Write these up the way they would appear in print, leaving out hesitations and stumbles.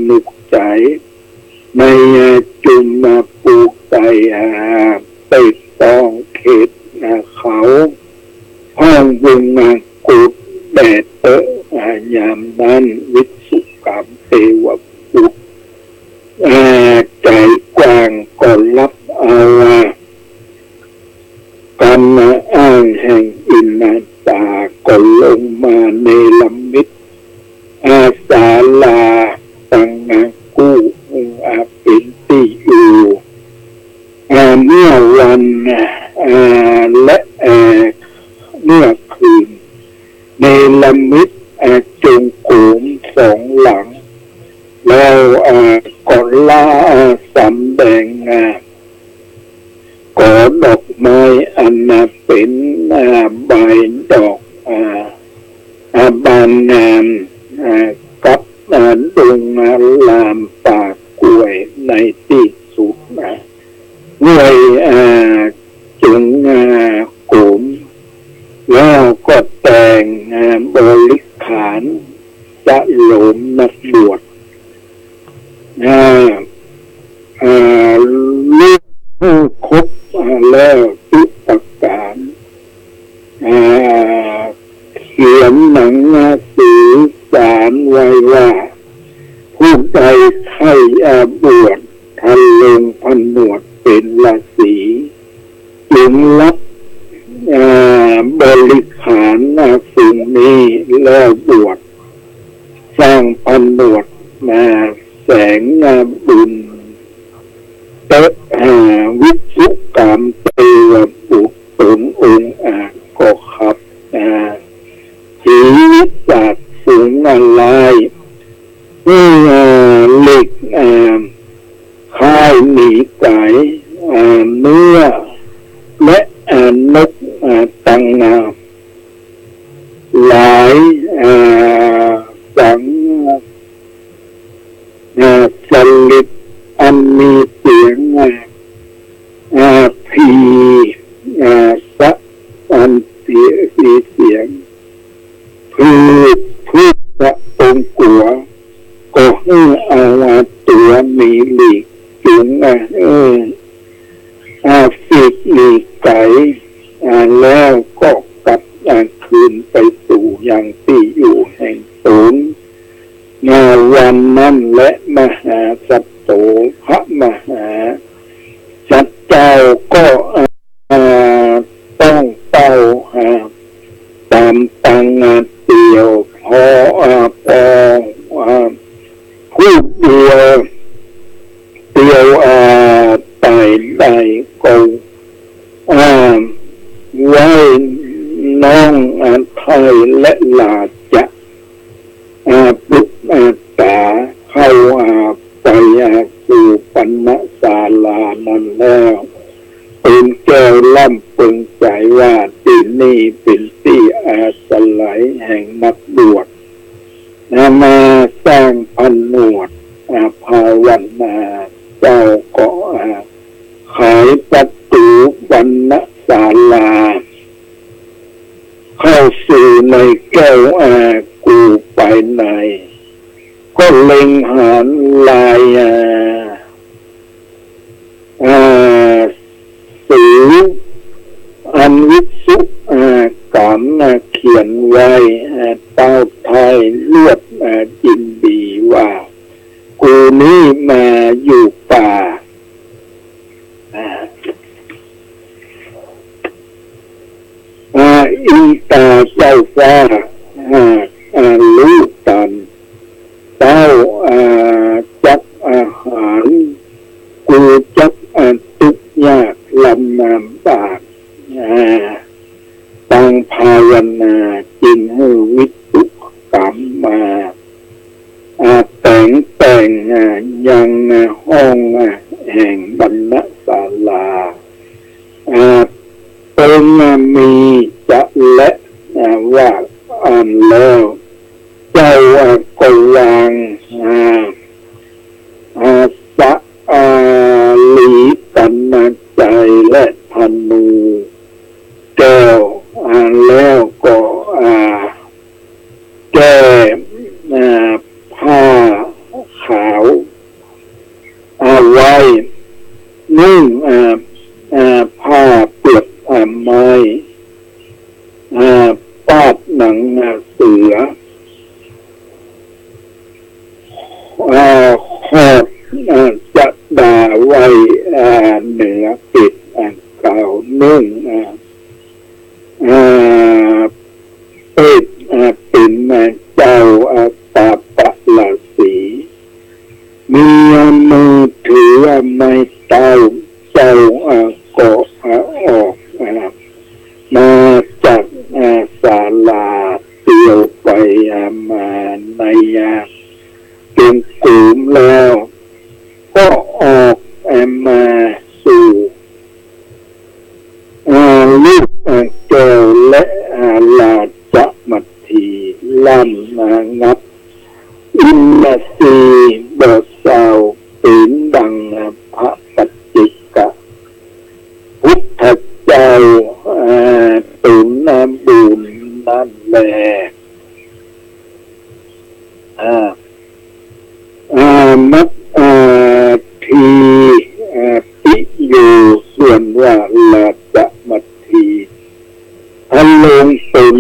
นุกใจในจุมปลูกใจไปต้องเขตเขาห้องวงกุดแดดเตอะยามนั้นวิสุกรรมเทวบุตรใจกว้างก่อนรับเอากรรมอ้างแห่งอินนาตาก่อนลงมาในลำมิตรอาสาลาตังงานกู้เป็นที่อยู่เมื่อวันและเมื่อคืนในลำมิตรจงโขมสองหลังแล้วก่อนลาสำแดงก่อดอกไม้อันเป็นใบดอกบานงามกับดงลามป่ากล้วยในที่สุดด้วยจงโขมแล้วก็แต่งบริขารจะโหลมนักบวชลูกครบแล้วทุกประการเขียนหนังสื่อสารไว้ว่าผู้ใดใครบวชทันลงผนวดเป็นราศีจึงรับบริขารสิ่งนี้แล้วบวชสร้างผนวดแสงบุญเตะวิสุกรรมเทวบุตรตนองค์ก็ขับชีวิตจากสูงอะไรเหล็กค่ายหนีไก่เนื้อและนกตังงามหลายสังสลิดอันมีเสียงพีสะอันเสียงพืชพระองค์กัวก็ให้เอาตัวมีหลีกถึงฟิกหลีกไก่แล้วก็กลับคืนไปสู่ยังที่อยู่แห่งตนวันนั้นและมหาสัตโตพระมหาสัตเจ้าก็ต้องเต้าตามตังเตียวพอพูดเดียวเตียวไต่ได้ก็ไว้น้องไทยและลาจะปุตตาเข้าไปสู่ปัณณศาลานั้นแล้วเป็นแก้วล่ำปึงใจว่าที่นี่เป็นที่อาศัยแห่งนักบวชมาสร้างผนวดภาวนาเจ้าก็ขายประตูปัณณศาลาเข้าสู่ในแก้วกูไปในก็เล็งหานลายสื่ออันวิสุกรรมเขียนไว้เต้าไทยเลือดยินดีว่ากูนี้มาอยู่ป่าอินตาเจ้าฟ้าลูกตันเต้าจับอาหารกูจับทุกยากลำนำบากตั้งภาวนาจินให้วิสุกรรมมาแต่งยังห้องแห่งบรรณศาลาเป็นมีจะและว่าแล้วเจ้ากวางสะลีกันใจและธนูแก้วแล้วก็แก้ผ้าขา ไว้เหนือปิดเก่านึ่งเป็ดเป็นเจ้าตาปะลาสีมีมือถือไม่เต้าเจ้าเกาะออกมาจากศาลาเตียวไปมาในเป็นกลุ่มแล้วก็ออกมาสู่ลูกแก้วและลาจมัทธีลั่นงับอินทรีบทสาวเป็นดังพระปัจจิกะพุทธเจ้าเป็นบุญนั่นแหละมัตทีปิโยส่วนว่าลาจมัทธีท่านลงเป็น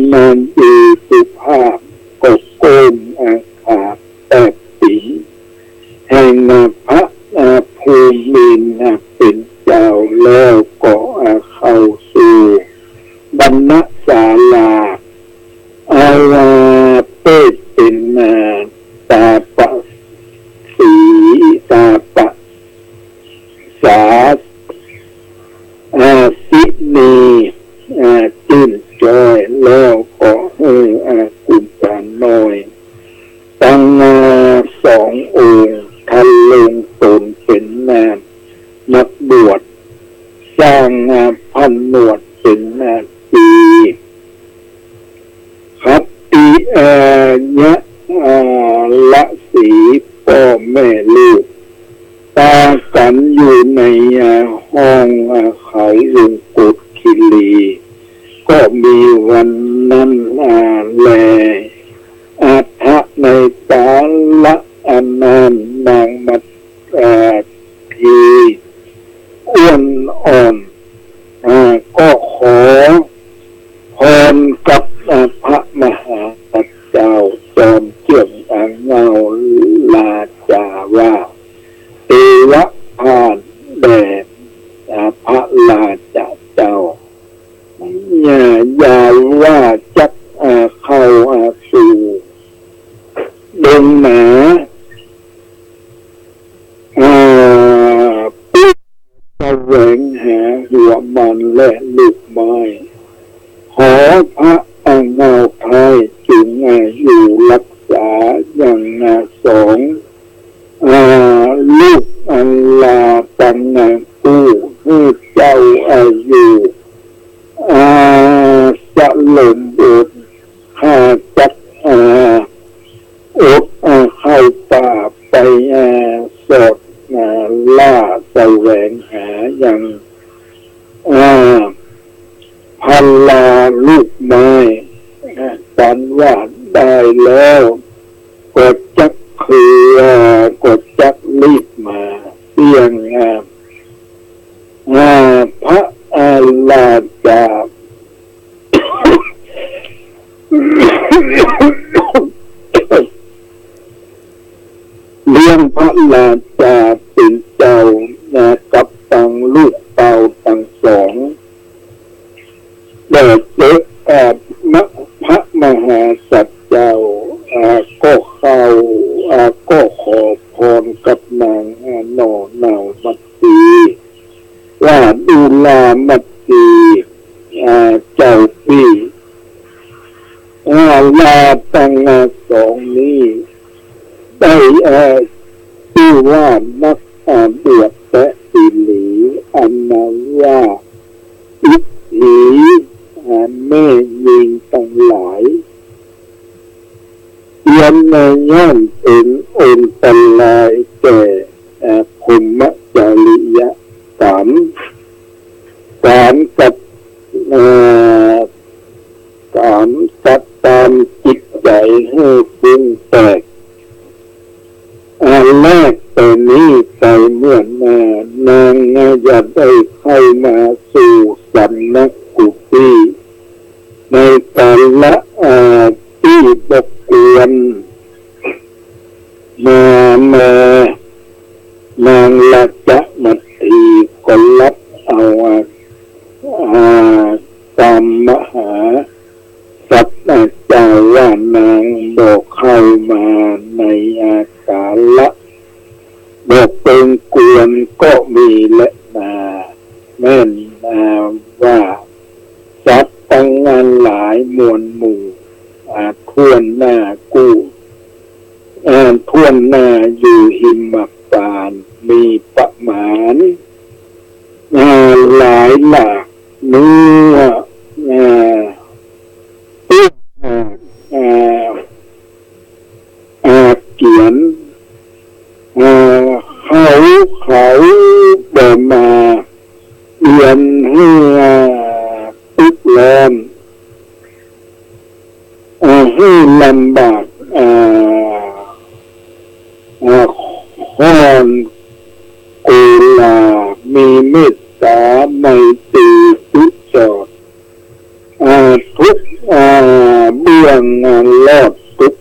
ดีสุภาพก็โกมขาแตกสิงแห่งพระภูมินเป็นเจ้าแล้วก็เข้าสู่บรรณศาลาเป็ดเป็นตาปะสีตาปะสาสินีจิ้นจอยแล้วก็กุมภานน้อยตั้งสององค์ทันลงตนเป็นนักบวชสร้างพันหนวดเป็นปีครับปียะละสีพ่อแม่ลูกตากันอยู่ในห้องเขาลุงกุดคิรีก็มีวันนั้นแลอาทะในกาละนานนางมัตทีอ้วนอ่อนก็ขอพรกับพระมหาเจ้าจอมเจียงเงาลาจาว่าเอวะผ่านแด่พระลาจาเจ้าอย่าว่าจักเข้าสู่ดงหนาปุ๊บแสวงหาหัวมันและลูกไม้ขอพระเงาไทยจึงอยู่รักษาอย่างสองลูกลาตังกู้ให้เจ้าอยู่จะหล่นบุญข้าจักเข้าป่าไปสอดล่าแสวงหาอย่างพันลาลูกไม้สันว่าได้แล้วกดจักกดจักรีบมาเสียงพระลาจาเลี้ยงพระลาจาเป็นเจ้ากับตังลูกเต่าตังสองได้เจอพระมหาสัจเจ้าก็ก็ขอพรกับนางหน่อเนามัตสีว่าดูลามัตสีเจ้าพี่ลาตังสองนี้ได้ชื่อว่านักบวชแตะปิลีอันนั้นว่าอิทธิแม่ยิงทั้งหลายยันในย่านเป็นอนตรายแก่ภูมิจริยธรรมการกับการจัดตามจิตใจให้ฟุ้งแตกแรกแต่นี้ไปเมื่อนางอย่าได้เข้ามาสู่สำนักกุฏิในการละที่บกเกียนนางละจะมั ก็รับเอาตามมหาสัตเจ้าว่านางบอกเข้ามาในอาการละบอกเป็นกวนก็มีและนาแม่นว่าสัตว์ตั้งงานหลายมวลหมู่ท่วนหน้ากู้ท่วนหน้าอยู่หิมปานมีประมาณหลายหลากเนื้อเกียนเขาเดินมาเรียนให้ติดล้อมให้ลำบากข้อนกุลามีเมตตาไมตรีทุกจอดทุกเบื้องรอดทุก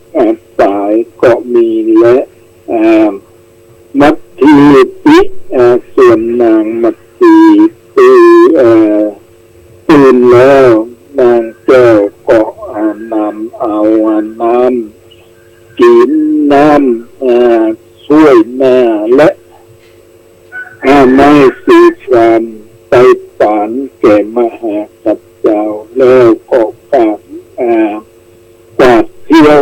สายก็มีและมัตทีปิส่วนนางมัตทีตื่นแล้วนางแก้วก็นำเอาน้ำกินน้ำช่วยหน้าและไม่สีฟันไปฝันแก่มหาสัจเจ้าแล้วก็กวาดเที่ยว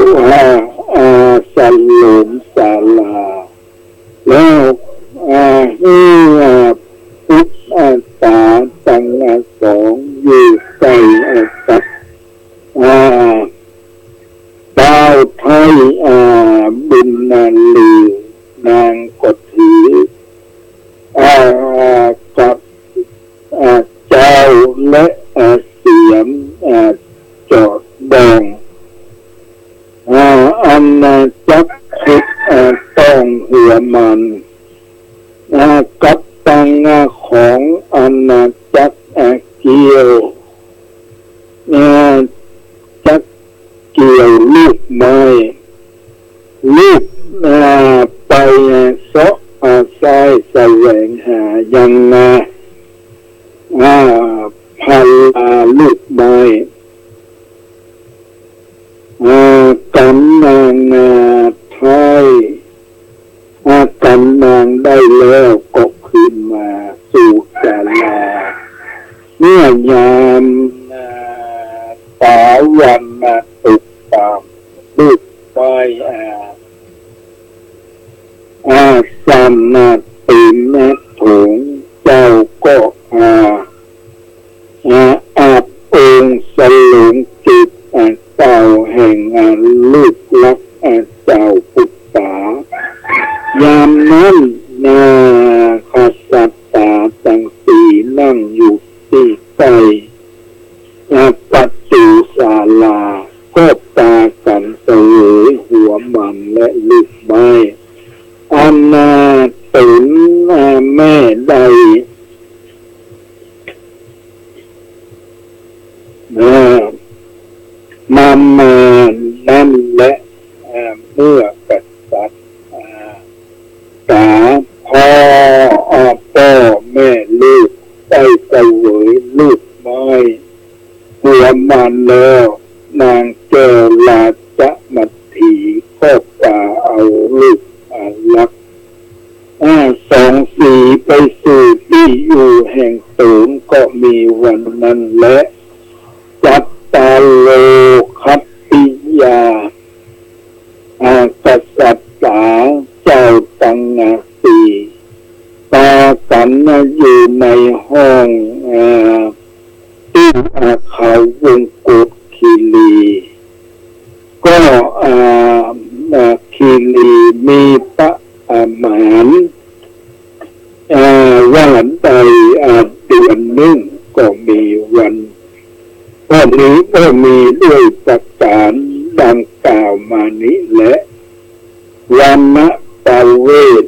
สันหลมศาลาแล้วพุทธตาตั้งสองอยู่ใกล้กับดาวไทยบุญนาลีนางกดถือกับเจ้าและเสียมจอดดองอันจักคิดต้องหัวมันกับตังของอันจักเกี่ยวจักเกี่ยวลูกไม้ลูกไปเสาะสายแสวงหายังพันลูกไม้กันนางไทยกันนางได้แล้วก็ขึ้นมาสู่ศาลาเมื่อยามตาวันตกตามลูกไม้สามนาตีนถงเจ้าก็อาบองค์สลุงจิตเจ้าแห่งลูกรักเจ้าปุตตายามนั้นข้าสัตตาทั้งสี่นั่งอยู่ที่ใต้ประตูศาลาก็ตากันเสวยหัวมันและลูกไม้อันตื่นแม่ใดมานั่นและเมื่อกษัตริย์ตาพ่อแม่ลูกได้เสวยลูกไม้หัวมันแล้วนางแก้วราชมัตถีก็พาเอาลูกลักสองสีไปสู่ที่อยู่แห่งสูงก็มีวันนั้นและจัตตาโลคัตติยากษัตริย์เจ้าตังสีตากันอยู่ในห้องที่เขาวงกุฎคีรีก็คีรีมีพระมารวันใดเดือนหนึ่งก็มีวันนี้ก็มีด้วยประการดังกล่าวมานี้และวันณปเวท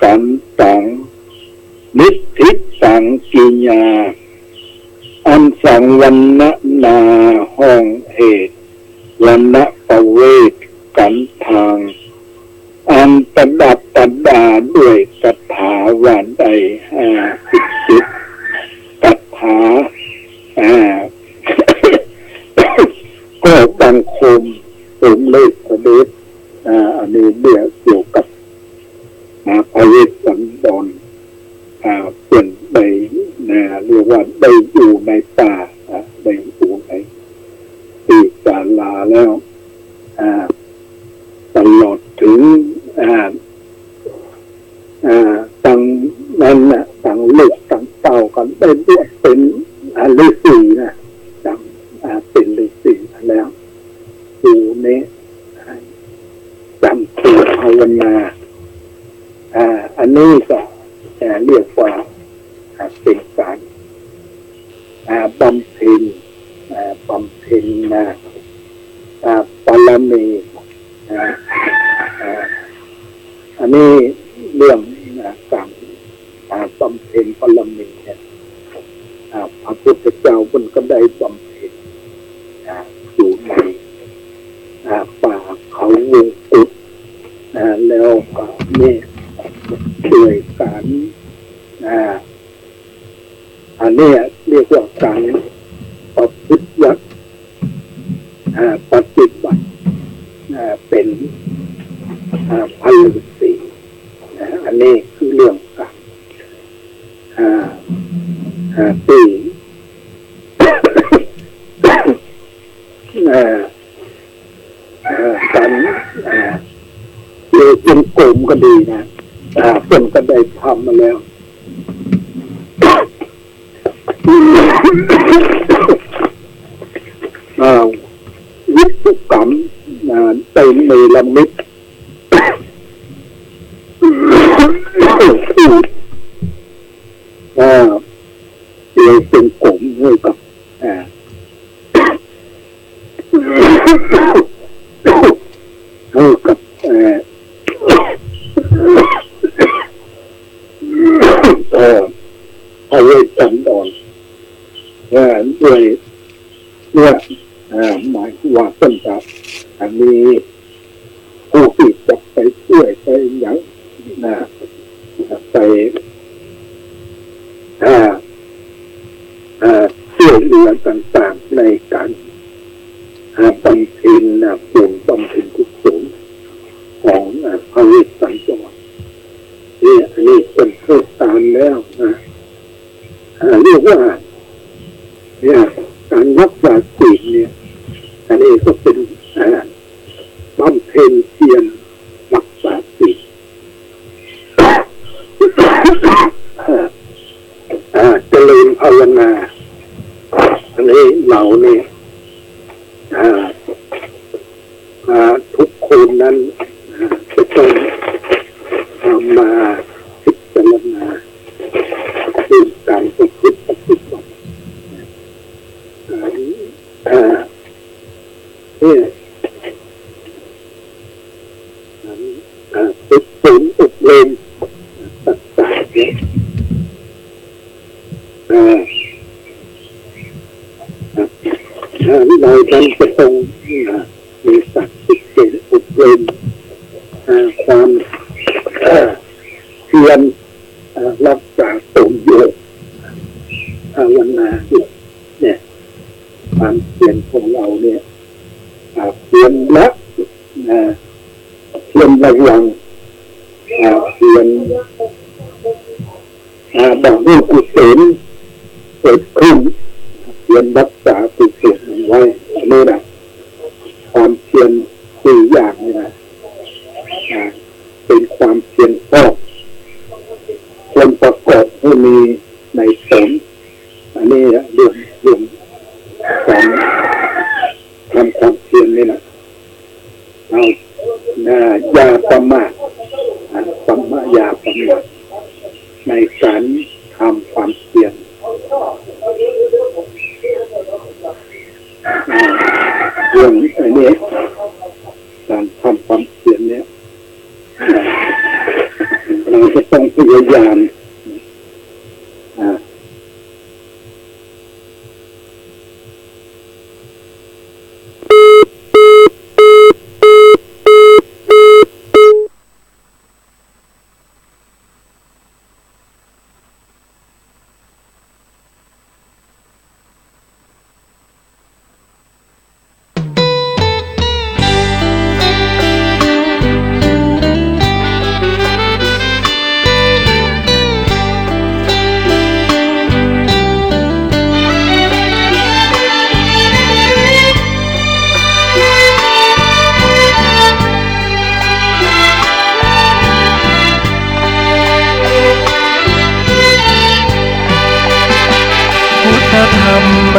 กันตังนิทิสังกิญาอันสังวันนาห้องเหตุวันณปเวทกันทางอันประดับประดาด้วยคาถาว วานใดสิทธิปัฏฐาก็สังคมสมเลขประเด็จอันนี้เรื่องเกี่ยวกับพระเวสสันดรเปลี่ยนไปเรียกว่าได้อยู่ในป่าได้อยู่ในปีศาลาแล้วตลอดถึงตั้งนั้นนะตั้งลูกตั้งเต่ากันได้บวชเป็นฤาษีนะตั้งเป็นฤาษีแล้วอยู่นี้จำตัวภาวนาอันนี้ก็เรียกว่าเป็นการบำเพ็ญบารมีอันนี้เรื่องการบำเพ็ญบารมีเนี่ยพระพุทธเจ้ามันก็ได้บำเพ็ญอยู่ในป่าเขาวงกุฏแล้วก็นี่ช่วยกันอันนี้เรียกว่าการประพฤติปฏิบัติเป็นพระฤาษีอันนี้คือเรื่องการที่การเรียกเป็นกลุ่มก็ดีนะเพิ่นก็ได้ทำมาแล้ววิสุกรรมเต็มในละมิดเลยเป็นกลุ่มให้กับพระเวสสันดรด้วยหมายว่าต้นจากมีผู้ที่จะไปช่วยไปอย่างไปช่วยเหลือต่างๆในการบำเพ็ญบุญบำเพ็ญกุศลของพระเวสสันดรอันนี้เป็นเพื่อตามแล้วเรียกว่าการรักษาศีลเนี่ยอันนี้ก็เป็นบำเพ็ญเพียรรักษาศีลเจริญภาวนาอันนี้เราเนี่ยทุกคนนั้นจะต้องมาพิจารณาเป็นการประพฤติปฏิบัติฝึกฝนอบรมต่างๆเนี่ยเราจะต้องมีสัตว์ฝึกฝนอบรมความเพียรรักษาตนอยู่ภาวนาอยู่เนี่ยความเพียรของเราเนี่ยเพียรละเพียรระวังเพียรบำเพ็ญกุศลเกิดขึ้นเพียรรักษากุศลไว้นี่นะความเพียรสี่อย่างนี่นะเป็นความเพียรชอบควรประกอบให้มีในสมอันนี้เรื่องการทำความเพียรนี่นะเราอย่าประมาทอย่าประมาทในการทำความเพียรเรื่องอันนี้การทำความเพียรเนี่ยเราจะต้องพยายาม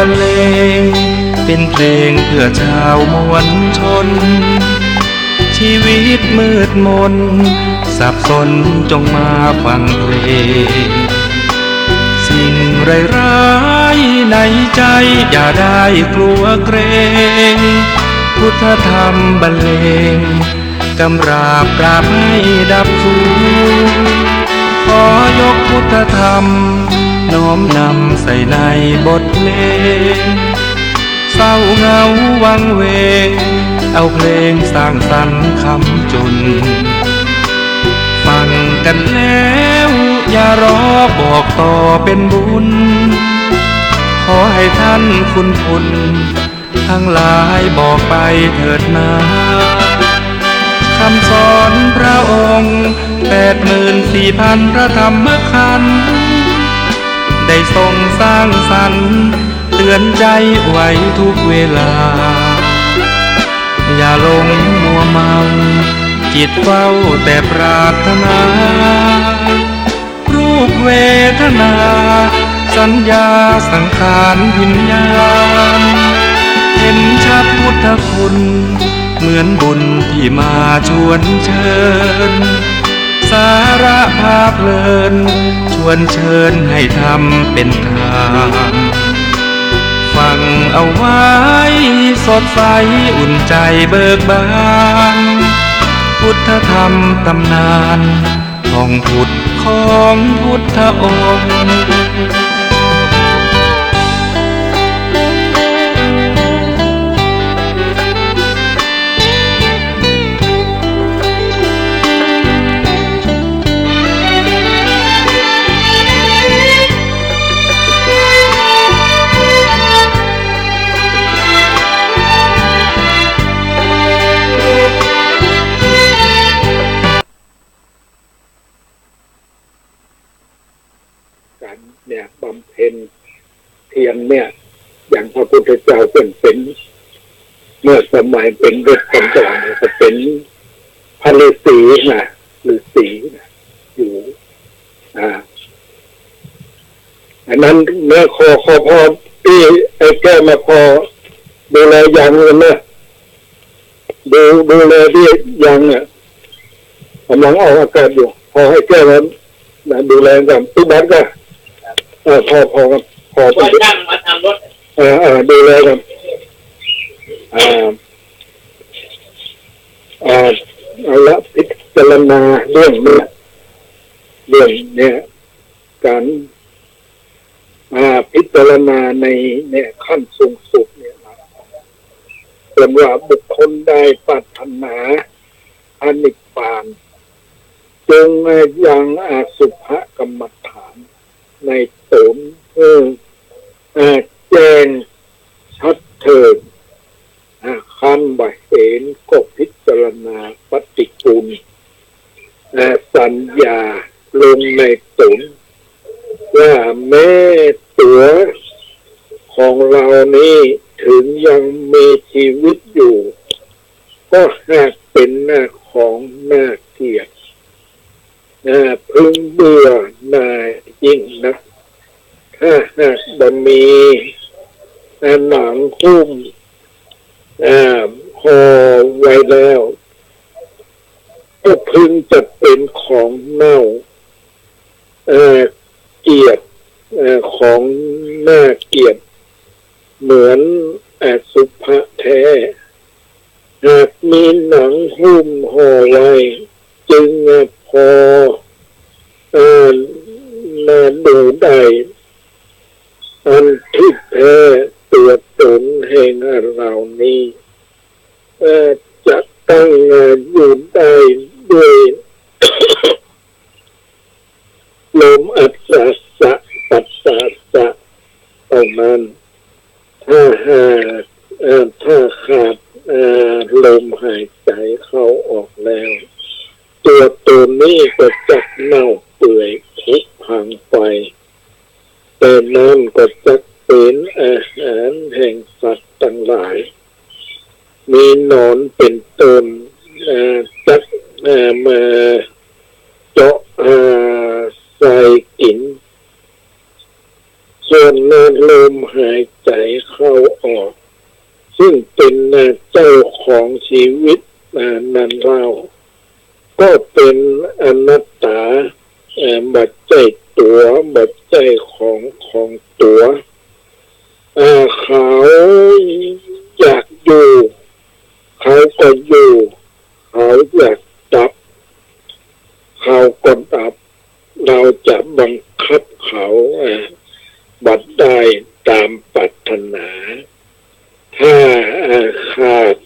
รรเลงเป็นเพลงเพื่อชาวมวลชนชีวิตมืดมนสับสนจงมาฟังเพลงสิ่งร้ายๆในใจอย่าได้กลัวเกรงพุทธธรรมบรรเลงกำราบกราบให้ดับสูญขอยกพุทธธรรมน้อมนำใส่ในบทเพลงเศร้าเหงาวังเวงเอาเพลงสร้างสรรค์คำจุนฟังกันแล้วอย่ารอบอกต่อเป็นบุญขอให้ท่านคุณทั้งหลายบอกไปเถิดนาคำสอนพระองค์ 84,000 พระธรรมขันธ์ได้ทรงสร้างสรรค์เตือนใจไว้ทุกเวลาอย่าหลงมัวเมาจิตเฝ้าแต่ปรารถนารูปเวทนาสัญญาสังขารวิญญาณเห็นชัดพุทธคุณเหมือนบุญที่มาชวนเชิญสาระพาเพลินชวนเชิญให้ทำเป็นทางฟังเอาไว้สดใสอุ่นใจเบิกบานพุทธธรรมตำนานท่องพุทธของพุทธองค์เนี่ยบำเพ็ญเพียรเนี่ยอย่างพระพุทธเจ้าเป็นเมื่อสมัยเป็นเด็กคนก่อนจะเป็นพระฤาษีนะฤาษีนะอยู่อันนั้นเมื่อขอพอที่ไอ้แก้มาพอดูแลอย่างเงินนะดูแลที่อย่างเนี่ยกำลังออกอากาศอยู่พอให้แก้มาดูแลกันทุกบ้านก็พอไปจ้างมาทำรถดูแลกันเอาละพิจารณาเรื่องเนี่ยการพิจารณาในเนี่ยขั้นสูงสุดเนี่ยเป็นว่าบุคคลได้ปรารถนาอนิพพานจงยังอสุภกรรมฐานในตนแจ้งชัดเถิดคันบ่เห็นก็พิจารณาปฏิกูลสัญญาลงในตนว่าแม้ตัวของเรานี้ถึงยังมีชีวิตอยู่ก็หากเป็นหน้าของหน้าเกลียดพึงเบื่อหน่ายยิ่งนะถ้าหากบ่มีหนังหุ้มห่อไว้แล้วก็พึงจะเป็นของเน่าเกลียดของน่าเกลียดเหมือนอสุภะแท้หากมีหนังหุ้มห่อไว้จึงพอน่าดูได้อันที่แท้ตัวตนแห่งเรานี้จะตั้งอยู่ได้ด้วย ลมอัศสะปัสสะสะเท่านั้นถ้าขาดลมหายใจเข้าออกแล้วตัวตนนี้ก็จะเน่าเปื่อยผุพังไปแต่นั้นก็จะเป็นอาหารแห่งสัตว์ทั้งหลายมีหนอนเป็นต้นจักมาเจาะใส่กินส ส่วนลมหายใจเข้าออกซึ่งเป็นเจ้าของชีวิตนั้นเราก็เป็นอนัตตาบัดใจตัวบัดใจของตัวเขาอยากอยู่เขาก็อยู่เขาอยากดับเขาก็ดับเราจะบังคับเขาบัดได้ตามปรารถนาถ้าขาด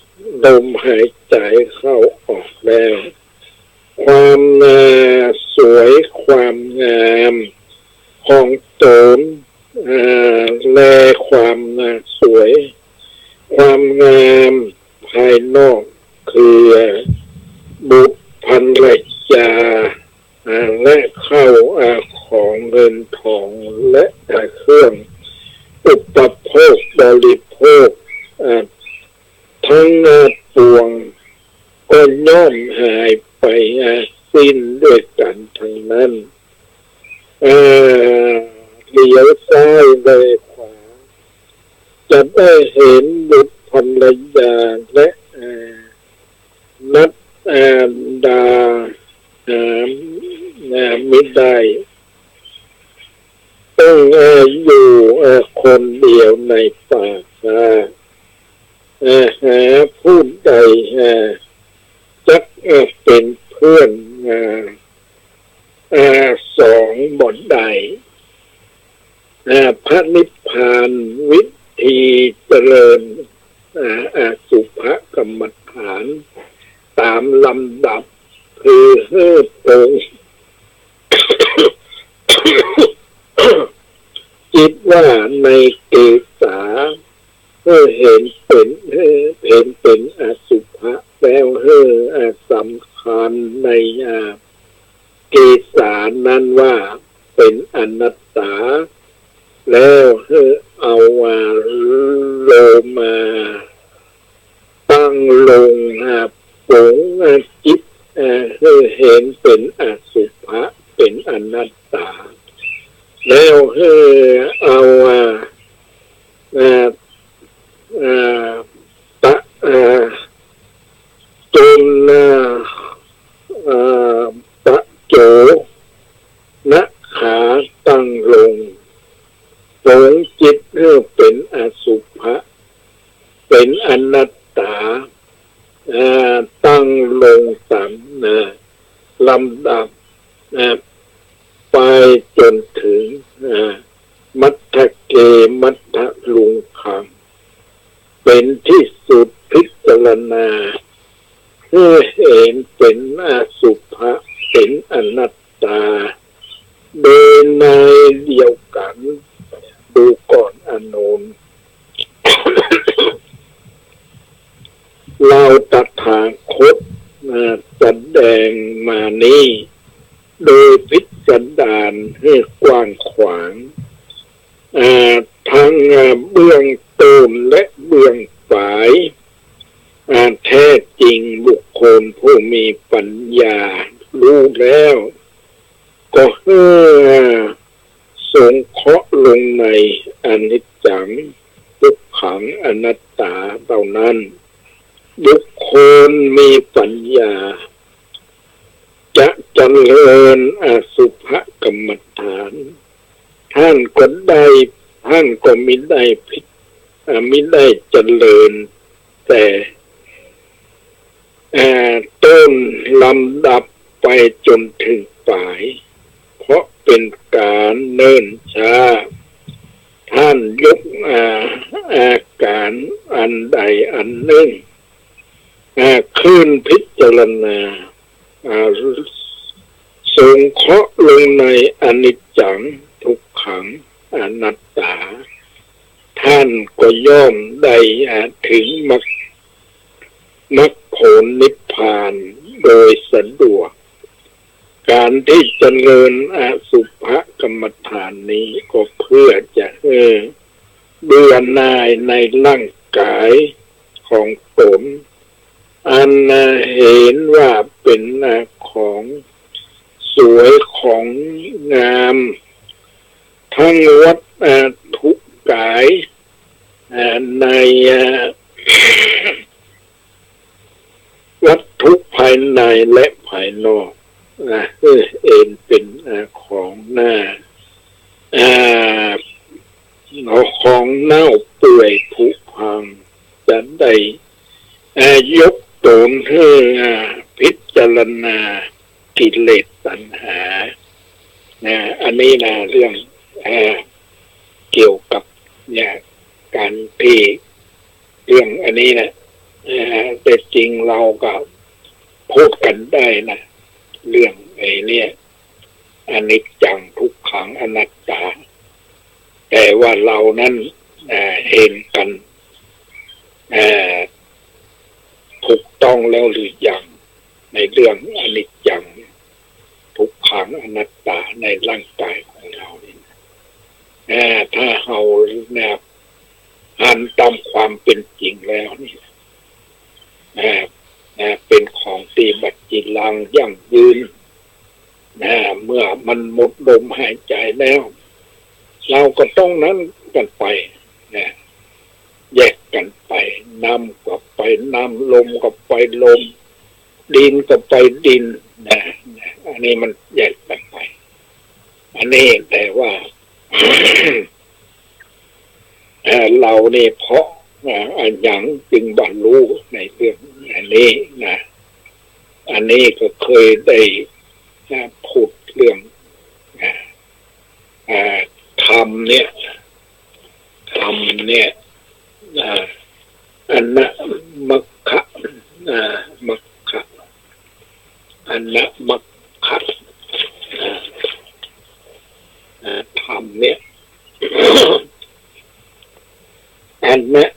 ลมหายใจเข้าออกแล้วความสวยความงามของตนและความสวยความงามภายนอกคือบุพภรยาและเข้าของเงินทองและเครื่องอุปโภคบริโภคทั้งปวงก็ย่อมหายไปสิ้นด้วยกันทั้งนั้นเลี้ยวซ้ายเลยขวาจะได้เห็นบุตรภรรยาและนัดดาไม่ได้ต้องอยู่คนเดียวในป่าหาผู้ใดจักเป็นเพื่อนสองบ่ใดพระนิพพานวิธีเจริญสุภกรรมฐานตามลำดับคือตรงจิตว่าในเกศาเห็นเป็นอสุภะแล้วสำคัญในเกศานั้นว่าเป็นอนัตตาแล้วเอาโลมาตั้งลงปงจิตเห็นเป็นอสุภะเป็นอนัตตาแล้วเอาจนตะโจนะขาตั้งลงปงจิตเป็นอสุภะเป็นอนัตตาตั้งลงตามลำดับไปจนถึงมัทธเกมัทธลุงคังเป็นที่สุดพิจารณาเห็นเป็นอสุภะเป็นอนัตตาโดยในเดียวกันดูก่อนอานนท์เราตถาคตแสดงมานี้โดยพิจารณาให้กว้างขวางทั้งเบื้องต้นและเบื้องปลายแท้จริงบุคคลผู้มีปัญญารู้แล้วก็สงเคราะห์ลงในอนิจจังทุกขังอนัตตาเท่านั้นบุคคลมีปัญญาจะเจริญอสุภกรรมฐานท่านก็มิได้เจริญแต่ต้นลำดับไปจนถึงปลายเพราะเป็นการเนิ่นช้าท่านยกอาการอันใดอันหนึ่งขึ้นพิจารณาสงเคราะห์ลงในอนิจจังทุกขังอนัตตาท่านก็ย่อมได้ถึงมรรคผลนิพพานโดยสะดวกการที่เจริญอสุภกรรมฐานนี้ก็เพื่อจะเบื่อหน่ายในร่างกายของตนอันเห็นว่าเป็นของสวยของงาม ทั้งวัฏทุกกายในวัตถุภายในและภายนอกเองเป็นของหน้าของเน่าเปื่อยผุพังจะได้ยกตนให้พิจารณากิเลสตัณหาอันนี้นะเรื่องเกี่ยวกับการที่เรื่องอันนี้นะแต่จริงเราก็พูดกันได้นะเรื่องไอ้เนี่ยอนิจจังทุกขังอนัตตาแต่ว่าเรานั้นเห็นกันถูกต้องแล้วหรือยังในเรื่องอนิจจังทุกขังอนัตตาในร่างกายของเราเนี่ยถ้าเราอ่านตามความเป็นจริงแล้วนี่เป็นของที่บัดจิรังยั่งยืนเมื่อมันหมดลมหายใจแล้วเราก็ต้องนั้นกันไปแยกกันไปน้ำก็ไปน้ำลมก็ไปลมดินก็ไปดินอันนี้มันแยกกันไปอันนี้แต่ว่า เราเนี่ยเพราะอย่างจึงบรรลุในเรื่องอันนี้นะอันนี้ก็เคยได้พูดเรื่องธรรมเนี่ยอันนะมัคคะมัคคะอันนะมัคคะธรรมเนี่ยอันนะ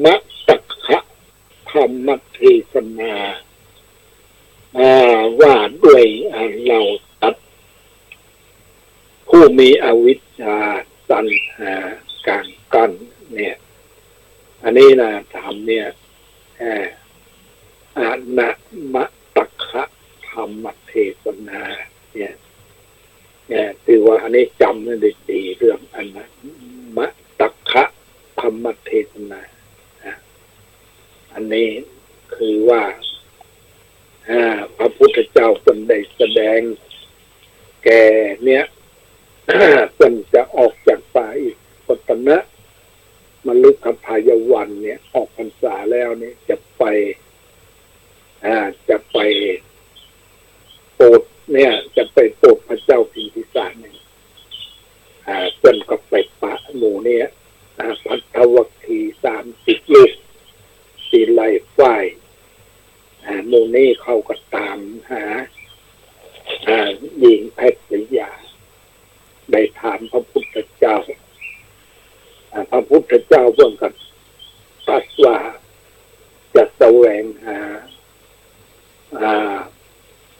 มัคคะธรรมเทศนาว่าด้วยเราตัดผู้มีอวิชชาตัณหาการกั้นเนี่ยอันนี้นะธรรมเนี่ยอานะมะตักขะธรรมเทศนาเนี่ยคือว่าอันนี้จำได้ดีเรื่องอันนะมะตักขะธรรมเทศนาอันนี้คือว่าพระพุทธเจ้าเป็นได้แสดงแก่เนี่ยเป็นจะออกจากป่าอีกปตนะมฤคพายวันเนี่ยออกพรรษาแล้วเนี่ยจะไปโปรดเนี่ยจะไปโปรดพระเจ้าพิมพิสารเนี่ยเป็นก็ไปปะหมู่เนี่ยพัทธวัคคี30 ลูกสีไล่ฝ่ายหมู่นี้เขาก็ตามหาหญิงแพทย์ยาได้ถามพระพุทธเจ้าพระพุทธเจ้าเพิ่งกับตรัสว่าจะแสวงหา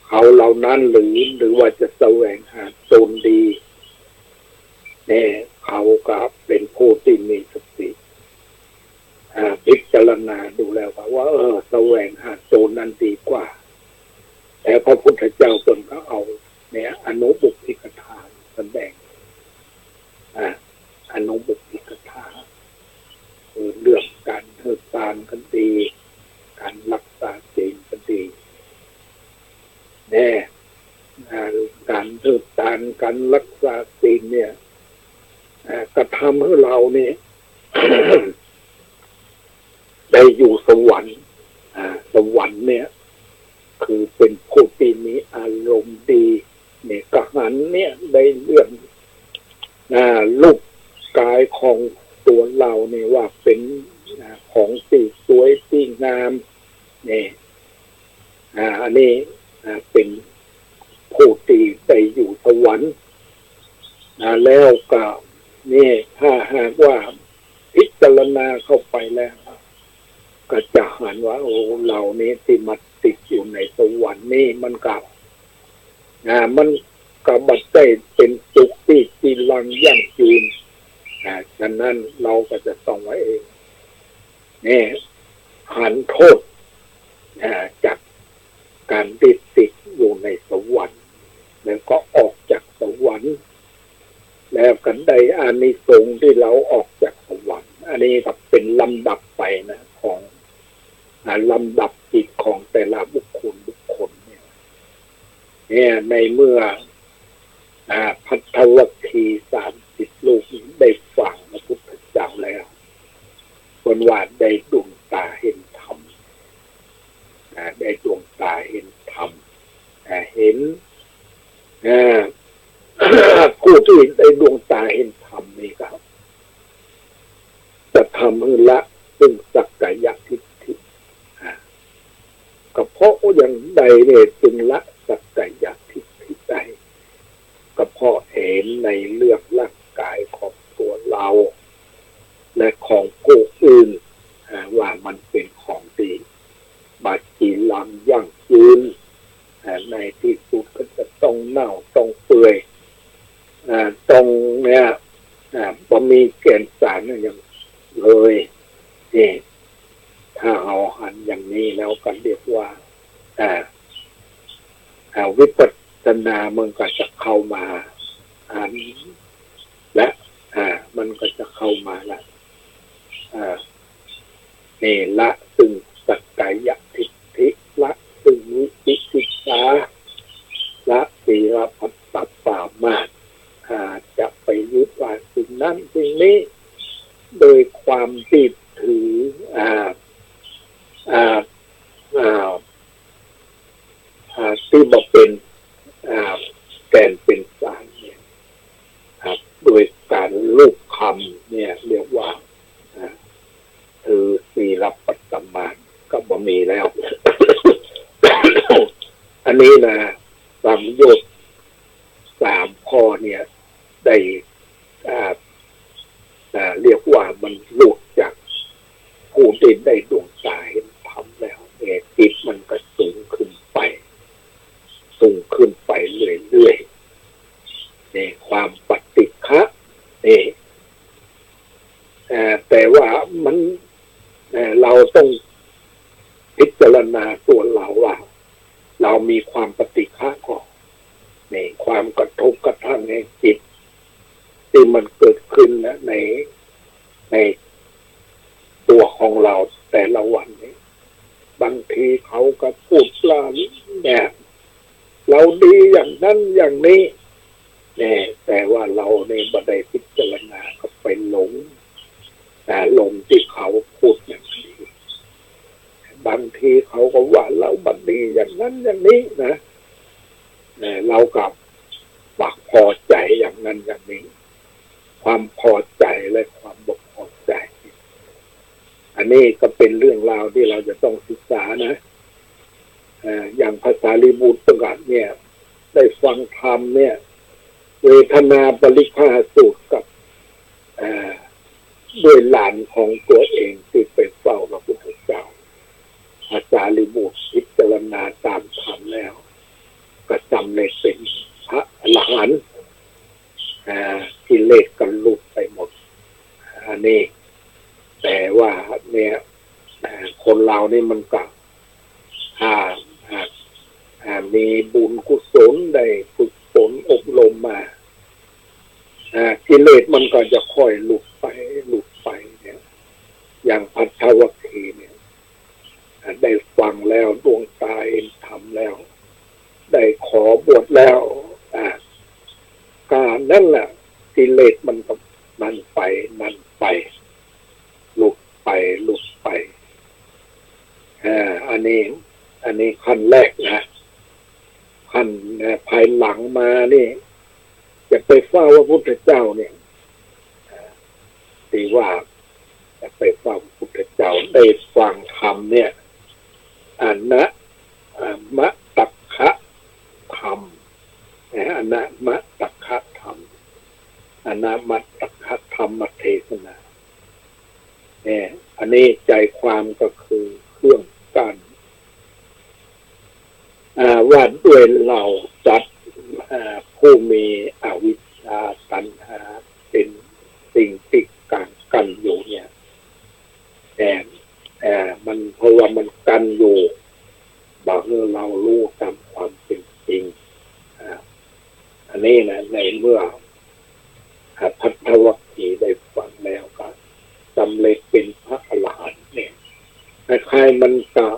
เขาเหล่านั้นหรือว่าจะแสวงหาโจรดีเนี่ยเขาก็เป็นผู้ที่มีสติพิจารณาดูแล้วว่าแสวงหาโจรนั้นดีกว่าแต่พระพุทธเจ้าตนก็เอาเนี่ยอนุบุพกถาแสดงอนุบุพกถาคือเรื่องการเทิดทานกันดีการรักษาศีลกันดีเนี่ยการเทิดทานการรักษาศีลเนี่ยกระทำให้เราเนี่ย ได้อยู่สวรรค์สวรรค์เนี่ยคือเป็นผู้ที่มีอารมณ์ดีเนี่ยกหันเนี่ยได้เรื่องรูปกายของตัวเราเนี่ยว่าเป็นของที่สวยที่งามเนี่ยอันนี้เป็นผู้ที่ได้อยู่สวรรค์แล้วก็นี่ถ้าหากว่าพิจารณาเข้าไปแล้วก็จะเห็นว่าเรานี้ที่มาติดอยู่ในสวรรค์นี่มันกับมันกับบัดได้เป็นสุขที่จีรังยั่งยืนฉะนั้นเราก็จะต้องไว้เองนี่หันโทษจากการติดอยู่ในสวรรค์แล้วก็ออกจากสวรรค์ ได้อานิสงส์ที่เราออกจากสวรรค์อันนี้ก็เป็นลำดับไปนะของลำดับจิตของแต่ละบุคคลเนี่ยในเมื่อภัททวคี30 ลูกได้ฟังพระพุทธเจ้าแล้วคนว่าได้ดวงตาเห็นธรรมได้ดวงตาเห็นธรรมเห็นผู้ที่ได้ดวงตาเห็นธรรมนี่ครับจะทำให้ละซึ่งสักกายทิฏฐิก็เพราะอย่างใดเนี่ยจึงละสักกายทิฏฐิได้ก็เพราะเห็นในเรื่องร่างกายของตัวเราและของผู้อื่นว่ามันเป็นของดีบาจีลังยั่งยืนในที่สุดก็จะต้องเน่าต้องเปื่อยต้องเนี่ยบ่มีแก่นสารอย่างเลยนี่ถ้าเอาหันอย่างนี้แล้วก็เรียกว่าวิปัสสนามันก็จะเข้ามาและมันก็จะเข้ามาละนี่ละซึ่งสักกายทิฏฐิละซึ่งวิจิกิจฉาละศีลพัตตปามาสจะไปยึดว่าสิ่งนั้นสิ่งนี้โดยความติดถือที่บอกเป็นแก่นเป็นสารเนี่ยโดยการลูกคำเนี่ยเรียกว่าถือศีลปัตตมาสก็บ่มีแล้ว อันนี้นะสัมโยชน์3 ข้อเนี่ยได้เรียกว่ามันหลุดจากผู้ที่ได้ดวงตาเห็นธรรมแล้วเนี่ยจิตมันก็สูงขึ้นไปเรื่อยๆในความปฏิฆะนี่แต่ว่ามันเราต้องพิจารณาตัวเราว่าเรามีความปฏิฆะก่อนในความกระทบกระทั่งในจิตที่มันเกิดขึ้นนะในตัวของเราแต่ละวันนี้บางทีเขาก็พูดว่าเนี่ยเราดีอย่างนั้นอย่างนี้เนี่ยแต่ว่าเราในบัดใดพิจารณาก็ไปหลงที่เขาพูดอย่างนี้บางทีเขาก็ว่าเราบัดดีอย่างนั้นอย่างนี้นะเรากับบักพอใจอย่างนั้นอย่างนี้ความพอใจและความบ่พอใจอันนี้ก็เป็นเรื่องราวที่เราจะต้องศึกษานะอย่างภาษาลิบุตรประกาศเนี่ยได้ฟังธรรมเนี่ยเวทนาปริฆาสูตรกับด้วยหลานของตัวเองที่ไปเฝ้าพระพุทธเจ้าอาจารย์ลิบุตรพิจารณาตามธรรมแล้วก็จำในเป็นพระอรหันต์กิเลสกันลุกไปหมดอันนี้แต่ว่าเนี่ยคนเรานี่มันก็มีบุญกุศลได้ฝึกฝนอบรมมากิเลสมันก็จะค่อยหลุดไปเนี่ยอย่างภัททวคีเนี่ยได้ฟังแล้วดวงตาเห็นธรรมแล้วได้ขอบวชแล้วการนั่นแหละกิเลสมันก็นั่นไปหลุดไปอันนี้ขั้นแรกนะขั้นภายหลังมานี่จะไปเฝ้าพระพุทธเจ้าเนี่ยตีว่าจะไปเฝ้าพระพุทธเจ้าได้ฟังธรรมเนี่ยมะตักขะธรรมมะตักขะธรรมมะตักขะธรรมเทศนาเนี่ยอันนี้ใจความก็คือเครื่องกันว่าด้วยเราจัดผู้มีอวิชชาตัณหาเป็นสิ่งที่กันอยู่เนี่ยแต่มันเพราะว่ามันกันอยู่บอกให้เรารู้ตามความเป็นจริงอันนี้นะในเมื่อภัท ทวัคคีย์ได้ฟังแล้วก็สำเร็จเป็นพระอรหันต์เนี่ยคล้ายๆมันกับ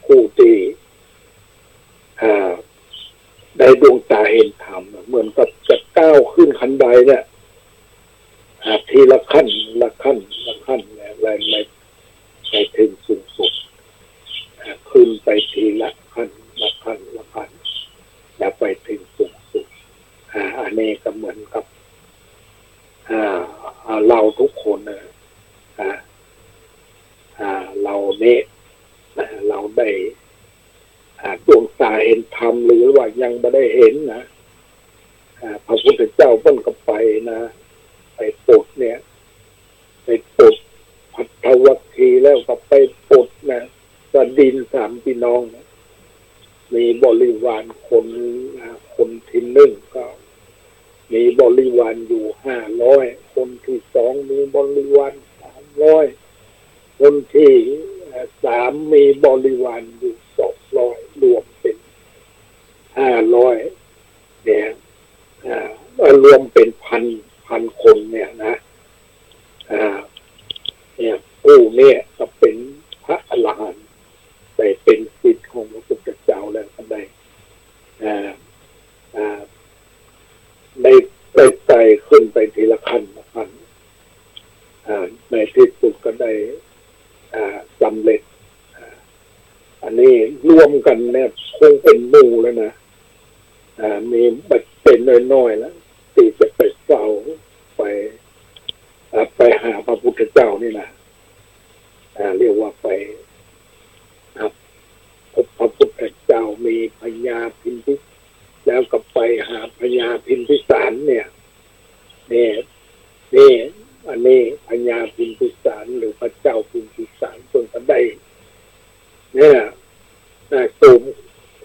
ผู้ที่ได้ดวงตาเห็นธรรมเหมือนกับจะก้าวขึ้นขั้นใดเนี่ยทีละขั้นละขั้นละขั้นอะไรไม่ถึงสูงสุดขึ้นไปทีละขั้นละขั้นละขั้นแล้วไปถึงสูงสุดอันนี้ก็เหมือนกับเราทุกคนเราเนี่ยเราได้ดวงตาเห็นธรรมหรือว่ายังไม่ได้เห็นนะพระพุทธเจ้าเพิ่งก็ไปนะไปปลดเนี่ยไปปลดภัทวัคคีย์แล้วก็ไปปลดนะสดินสามพี่น้องนะมีบริวารคนที่หนึ่งก็มีบริวารอยู่500คนที่สองมีบริวาร300คนที่3มีบริวารอยู่200รวมเป็น500เนี่ยรวมเป็นพันคนเนี่ยนะเนี่ยผู้เนี่ยก็เป็นพระอรหันต์แต่เป็นศิษย์ของพระพุทธเจ้าแล้วก็ได้ไต่ขึ้นไปทีละขั้นละขั้นในที่สุดก็ได้สำเร็จอันนี้รวมกันเนี่ยคงเป็นหมู่แล้วนะมีบัตรเป็นน้อยๆแล้วที่จะไปเฝ้าไปหาพระพุทธเจ้านี่นะเรียกว่าไปพบพระพุทธเจ้ามีพญาพิมพิแล้วก็ไปหาพญาพิมพิสารเนี่ยนี่อันนี้พญาพิมพิสารหรือพระเจ้าพิมพิสารส่วนก็ได้เนี่ยสูง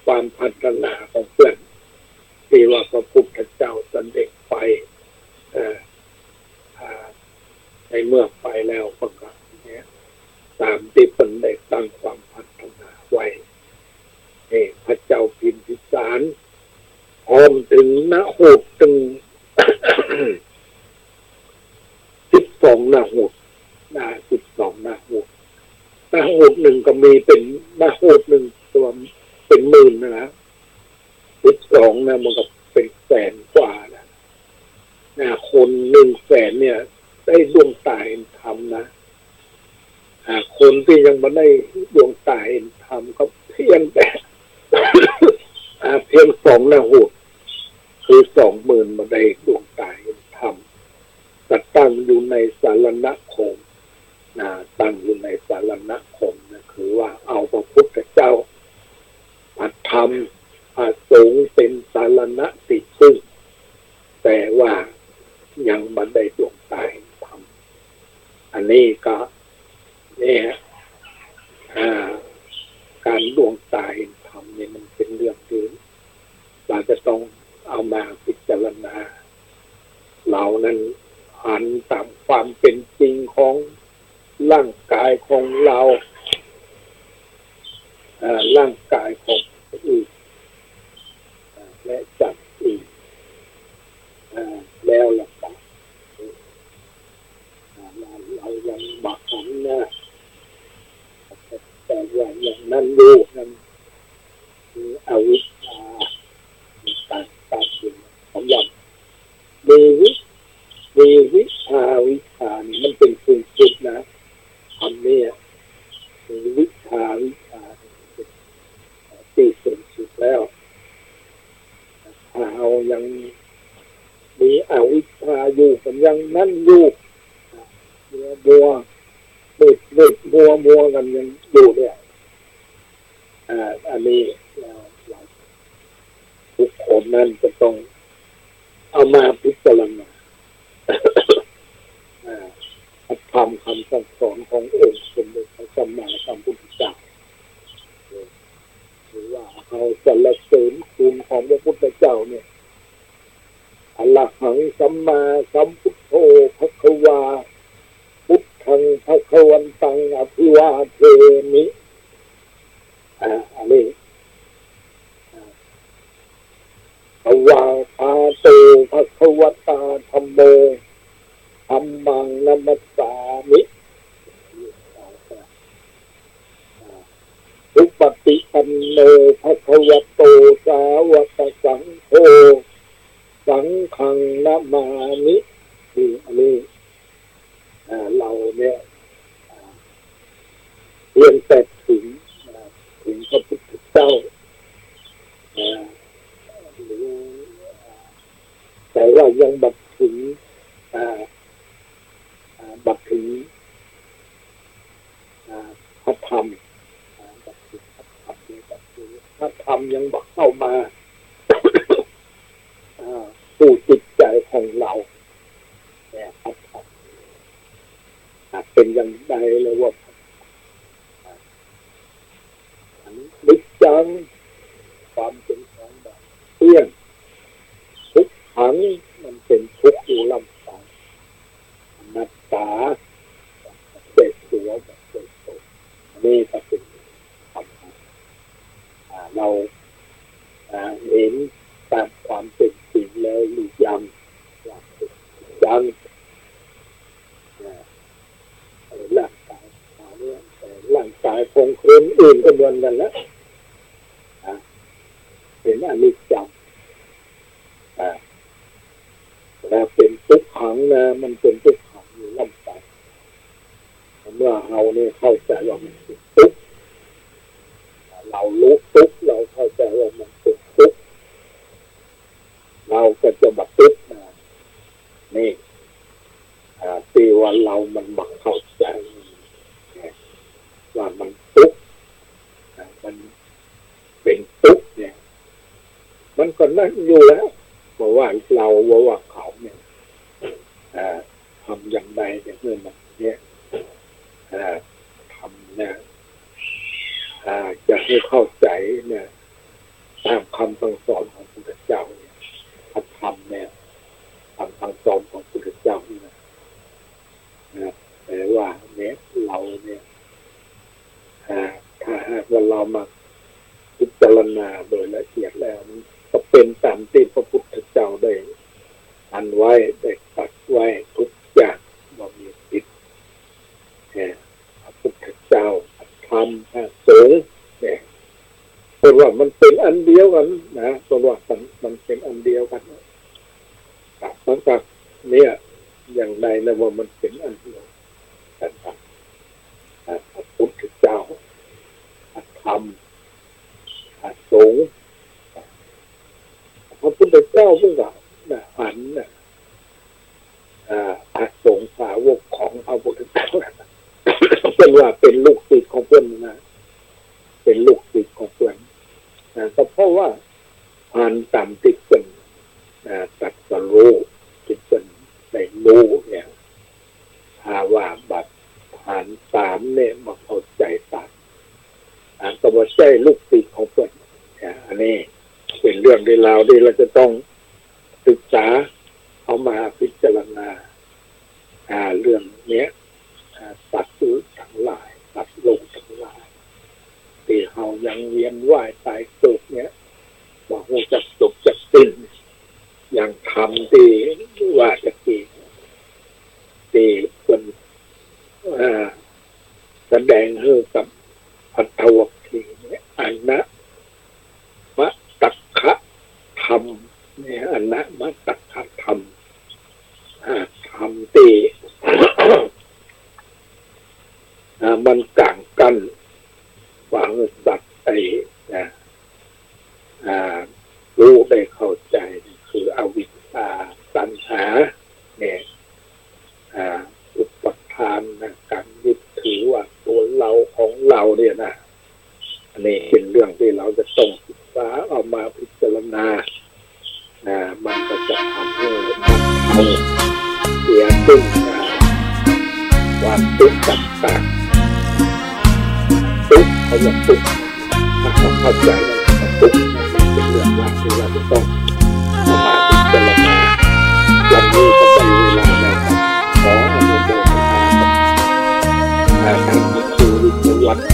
ความพัฒนาของเพื่อนที่ว่าพระพุทธเจ้าเสด็จไปในเมื่อไปแล้วก็เนี่ยตามที่เป็นได้ตั้งความพัฒนาไว้พระเจ้าพิมพิสารพร้อมถึงนะโหดถึง12 นาหูด12 นาหูดนาหูดหนึ่งก็มีเป็นนาหูดหนึ่งตัวเป็นหมื่นนะ12นะมันก็เป็นแสนกว่านะคน100,000เนี่ยได้ดวงตาเห็นธรรมนะคนที่ยังไม่ได้ดวงตาเห็นธรรมก็เพียงแต่เพียง2 นาหูดคือ 20,000มาได้ดวงตาเห็นธรรมตั้งอยู่ในสารณคมตั้งอยู่ในสารณคมนะคือว่าเอาพระพุทธเจ้าพระธรรมพระสงฆ์เป็นสารณะติดซึ่งแต่ว่ายังไม่ได้ดวงตาเห็นธรรมอันนี้ก็เนี่ยการดวงตาเห็นธรรมเนี่ยมันเป็นเรื่องที่เราจะต้องเอามาพิจารณาเรานั้นหันตามความเป็นจริงของร่างกายของเราร่างกายของอื่นและจัดอื่นแล้วล่ะครับเรายังบักหันนะแต่ว่าอย่างนั้นดูนั้นคืออวิชชาการเป็นของเรามีวิชานี่มันเป็นสิ่งสุดนะอันนี้มีวิชาที่สุดแล้วถ้าเรายังมีอวิชชาอยู่กันยังนั้นอยู่มัวกันยังอยู่เนี่ยอันนี้เราทุกคนนั้นจะต้องเอามาพิจารณาทำคำสั่งสอนขององค์สมเด็จพระสัมมาสัมพุทธเจ้าหรือว่าเราจะละเสริมคุณของพระพุทธเจ้าเนี่ยอรหังสัมมาสัมพุทโธภควาพุทธังภควันตังอภิวาเทมิอันนี้ภวาปาโตภค ควตาธัมโมธัมมังนัมมัสสามิอุปติปันโนภควโตสาวกสังโฆสังฆังนะมามิอันนี้เราเนี่ยเรียนแต่ถึงพระพุทธเจ้าแต่ว่ายังบัดถึงพระธรรมพระธรรมยังบัดเข้ามาสู่จิตใจของเราแต่พระธรรมเป็นอย่างใดเลยว่านิจจังความเป็นของแบบเที่ยงทุกขังมันเป็นทุกข์อยู่ลำพังอนัตตาเจ็บตัวแบบเจ็บตัวนี่ก็เป็นธรรมะเราเห็นตามความเป็นจริงแล้วหรือยังร่างกายร่างกายของคนอื่นก็เหมือนกันแล้วเป็นอนิจจังแล้วเป็นทุกขังนะมันเป็นทุกขังอยู่ลำบากเมื่อเราเนี่ยเข้าใจว่ามันเป็นทุกข์เรารู้ทุกข์เราเข้าใจว่ามันเป็นทุกข์เราก็จะบัดทุกข์นะนี่ที่ว่าเรามันบังเข้าใจว่ามันทุกข์มันเป็นทุกข์เนี่ยมันก็นั่นอยู่แล้วว่าเราว่าเขาเนี่ยทำอย่างใดอย่างเมื่อมันเนี่ยทำเนี่ยจะให้เข้าใจเนี่ยตามคำสั่งสอนของพระพุทธเจ้าเนี่ยทำเนี่ยคำสั่งสอนของพระพุทธเจ้านี่นะแต่ว่าเนี่ยเราเนี่ยถ้าหากว่าเรามาพิจารณาโดยละเอียดแล้วก็เป็นตามที่พระพุทธเจ้าได้อันไว้ได้ตัดไว้ทุกอย่างว่ามีผิดพระพุทธเจ้าธรรมสงฆ์เนี่ยเพราะว่ามันเป็นอันเดียวกันนะเพราะว่ามันเป็นอันเดียวกันหลังจากเนี่ยอย่างใดนะว่ามันเป็นอันเดียวกันพระพุทธเจ้าธรรมสงฆ์พระพุทธเจ้าเพิ่งกล่าวหันพระสงฆ์สาวกของพระพุทธเจ้าเป็นว่าเป็นลูกศิษย์ของเพื่อนนะเป็นลูกศิษย์ของเพื่อนก็เพราะว่าผ่านตามติดเป็นตัดสรู้ติดเป็นได้รู้เนี่ยถ้าว่าบัดผ่านตามเนี่ยมาเข้าใจตามก็ว่าใช่ลูกศิษย์ของเพื่อนอันนี้เป็นเรื่องในราวที่เราจะต้องศึกษาเอามาพิจารณาเรื่องเนี้ยตัดสู้ทั้งหลายตัดลงทั้งหลายที่เรายังเวียนว่ายตายเกิดเนี้ยบอกว่าจะจบจะสิ้นอย่างทำที่ว่าจะกี่คนแสดงให้กับอัตถวัคคีย์เนี่ยอันนะมะตักขะธรรมเนี่ยอันนะมะตักขะธรรมธรรมที่มันกลางกันฝังสัตว์รู้ได้เข้าใจคืออวิชชาตัณหาเนี่ยอุปทานการยึดถือว่าตัวเราของเราเนี่ยนะอันนี้เป็นเรื่องที่เราจะต้องศึกษาเอามาพิจารณามันก็จะทำให้เราเสียซึ่งความทุกข์ต่างๆทุกข์เขาจะทุกข์ถ้าเขาเข้าใจแล้วทุกข์เป็นเรื่องที่เราจะต้องเอามาพิจารณาวันนี้ก็เป็นเวลาแล้วขออนุโมทนาท่านครูวิทยาวัฒน์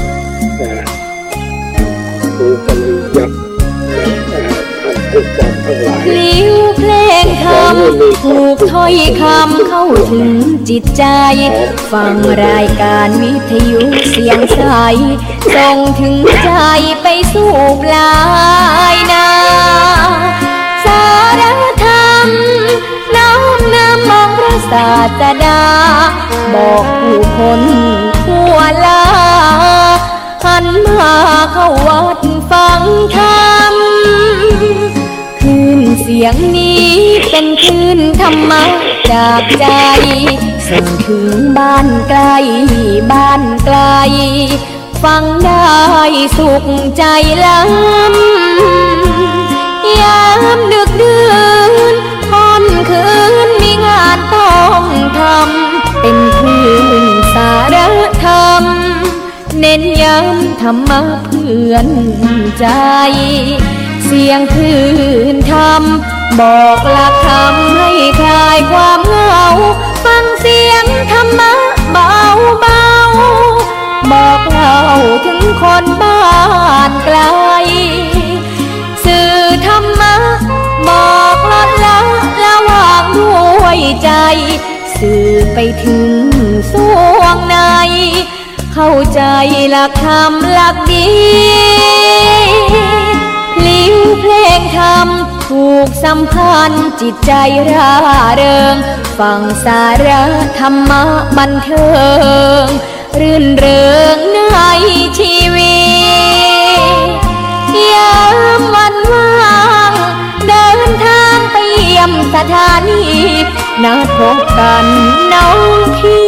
ครูปริยัติและท่านผู้ฟังทั้งหลาย ลิ้วเพลงไท ำถูกถ้อยคำเข้าถึงจิตใจฟังรายการวิทยุเสียงใสส่งถึงใจไปสู่ปลายนาสารธรรมน้อมนำมองพระศาสดาบอกผู้คนทั่วลาหันมาเข้าวัดฟังธรรมคลื่นเสียงนี้เป็นคลื่นธรรมะจากใจส่งถึงบ้านไกลบ้านไกลฟังได้สุขใจล้ำยามดึกดื่นค่ำคืนมีงานต้องทำเป็นคลื่นสารธรรมเน้นย้ำธรรมะเพื่อนใจเสียงคลื่นธรรมบอกหลักธรรมให้คลายความเหงาฟังเสียงธรรมะเบาเบาบอกเล่าถึงคนบ้านไกลสื่อธรรมะบอกลดละระหว่างด้วยใจสื่อไปถึงสวงในเข้าใจหลักธรรมหลักดีพลิ้วเพลงธรรมถูกสัมพันธ์จิตใจร่าเริงฟังสาระธรรมะบันเทิงรื่นเริงในชีวิตยามวันว่างเดินทางไปเยี่ยมสถานีนัดพบกันน้องพี่